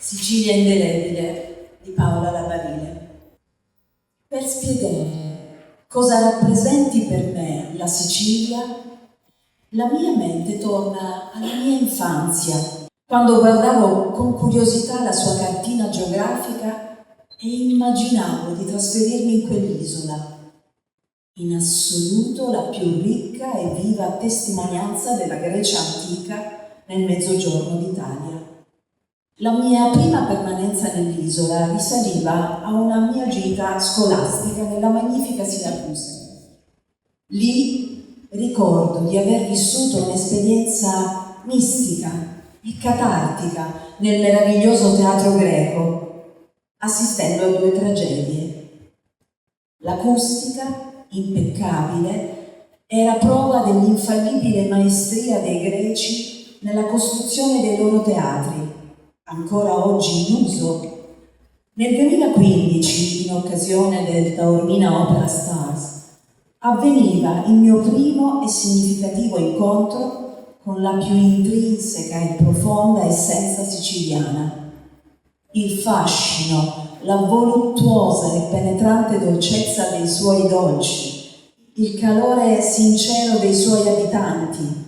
Sicilia indelebile di Paola Labarile. Per spiegare cosa rappresenti per me la Sicilia, la mia mente torna alla mia infanzia, quando guardavo con curiosità la sua cartina geografica e immaginavo di trasferirmi in quell'isola, in assoluto la più ricca e viva testimonianza della Grecia antica nel Mezzogiorno d'Italia. La mia prima permanenza nell'isola risaliva a una mia gita scolastica nella magnifica Siracusa. Lì ricordo di aver vissuto un'esperienza mistica e catartica nel meraviglioso teatro greco, assistendo a 2 tragedie. L'acustica, impeccabile, era prova dell'infallibile maestria dei greci nella costruzione dei loro teatri, ancora oggi in uso. Nel 2015, in occasione del Taormina Opera Stars, avveniva il mio primo e significativo incontro con la più intrinseca e profonda essenza siciliana. Il fascino, la voluttuosa e penetrante dolcezza dei suoi dolci, il calore sincero dei suoi abitanti,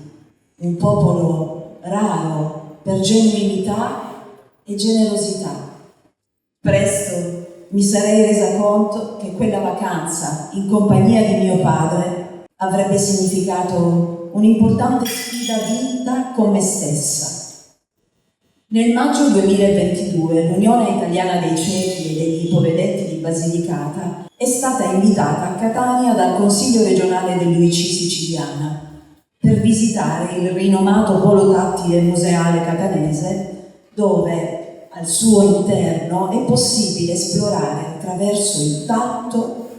un popolo raro per genuinità e generosità. Presto mi sarei resa conto che quella vacanza in compagnia di mio padre avrebbe significato un'importante sfida vinta con me stessa. Nel maggio 2022 l'Unione Italiana dei Ciechi e degli Ipovedenti di Basilicata è stata invitata a Catania dal Consiglio regionale dell'UIC siciliana per visitare il rinomato polo tattile museale catanese, dove al suo interno è possibile esplorare attraverso il tatto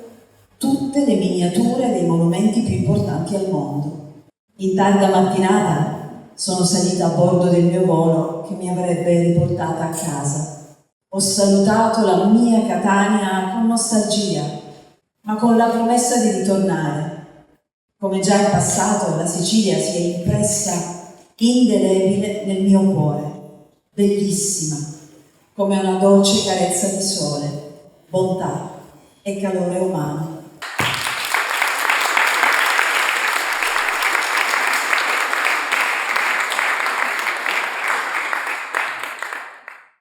tutte le miniature dei monumenti più importanti al mondo. In tarda mattinata sono salita a bordo del mio volo che mi avrebbe riportata a casa. Ho salutato la mia Catania con nostalgia, ma con la promessa di ritornare. Come già in passato, la Sicilia si è impressa indelebile nel mio cuore, bellissima, come una dolce carezza di sole, bontà e calore umano.